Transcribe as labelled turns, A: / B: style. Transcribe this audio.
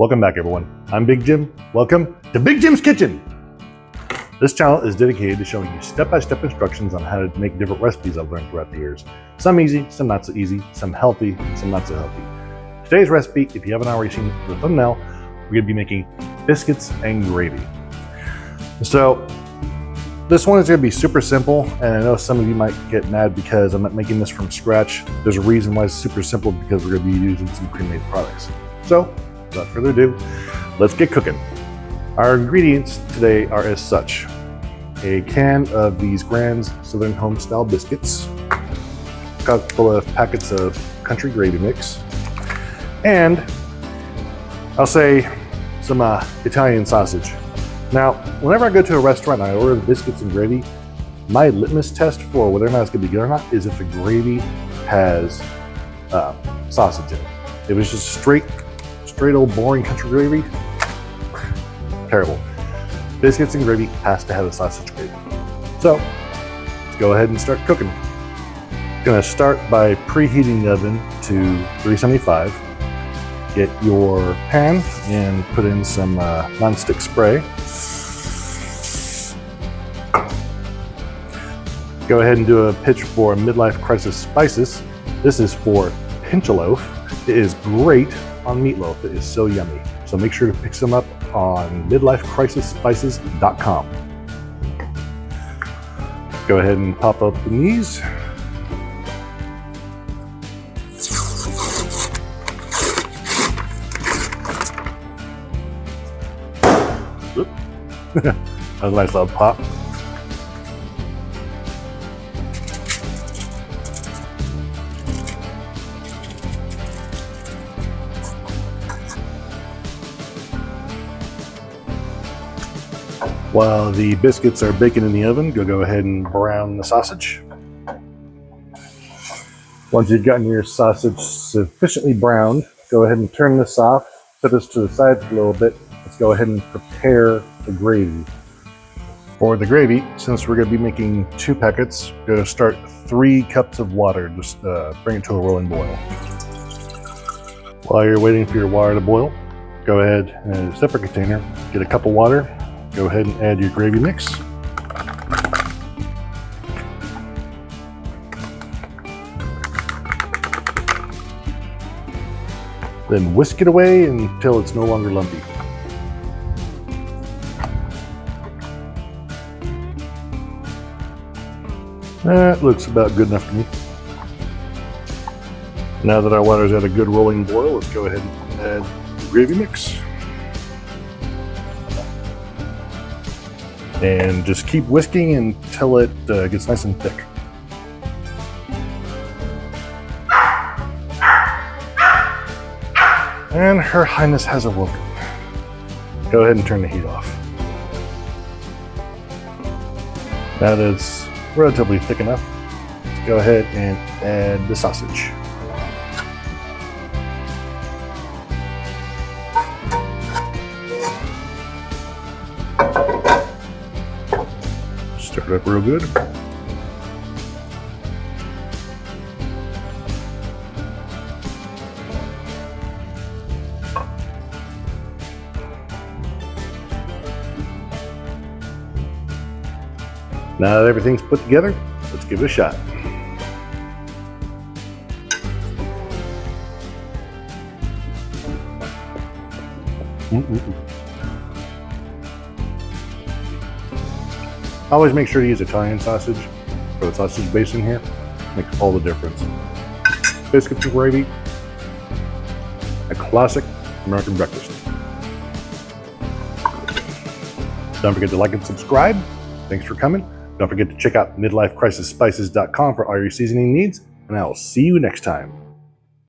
A: Welcome back, everyone. I'm Big Jim. Welcome to Big Jim's Kitchen. This channel is dedicated to showing you step-by-step instructions on how to make different recipes I've learned throughout the years. Some easy, some not so easy, some healthy, some not so healthy. Today's recipe, if you haven't already seen the thumbnail, we're gonna be making biscuits and gravy. So this one is gonna be super simple, and I know some of you might get mad because I'm not making this from scratch. There's a reason why it's super simple, because we're gonna be using some pre-made products. So without further ado, let's get cooking. Our ingredients today are as such: a can of these Grand's Southern Home Style biscuits, a couple of packets of country gravy mix, and I'll say some Italian sausage. Now, whenever I go to a restaurant and I order the biscuits and gravy, my litmus test for whether or not it's gonna be good or not is if the gravy has sausage in it. If it's just straight old boring country gravy, terrible. Biscuits and gravy has to have a sausage gravy. So let's go ahead and start cooking. Gonna start by preheating the oven to 375. Get your pan and put in some non-stick spray. Go ahead and do a pitch for midlife crisis spices. This is for pinchaloaf. It is great on meatloaf. It is so yummy. So make sure to pick some up on midlifecrisisspices.com. Go ahead and pop open these. That was a nice little pop. While the biscuits are baking in the oven, go ahead and brown the sausage. Once you've gotten your sausage sufficiently browned, go ahead and turn this off, set this to the side for a little bit. Let's go ahead and prepare the gravy. For the gravy, since we're going to be making 2 packets, we're going to start 3 cups of water. Just bring it to a rolling boil. While you're waiting for your water to boil, go ahead and in a separate container, get a cup of water. Go ahead and add your gravy mix. Then whisk it away until it's no longer lumpy. That looks about good enough to me. Now that our water's at a good rolling boil, let's go ahead and add the gravy mix. And just keep whisking until it gets nice and thick. And Her Highness has awoken. Go ahead and turn the heat off. Now that it's relatively thick enough, let's go ahead and add the sausage. Stir it up real good. Now that everything's put together, let's give it a shot. Always make sure to use Italian sausage for the sausage base in here. Makes all the difference. Biscuits and gravy, a classic American breakfast. Don't forget to like and subscribe. Thanks for coming. Don't forget to check out midlifecrisisspices.com for all your seasoning needs, and I will see you next time.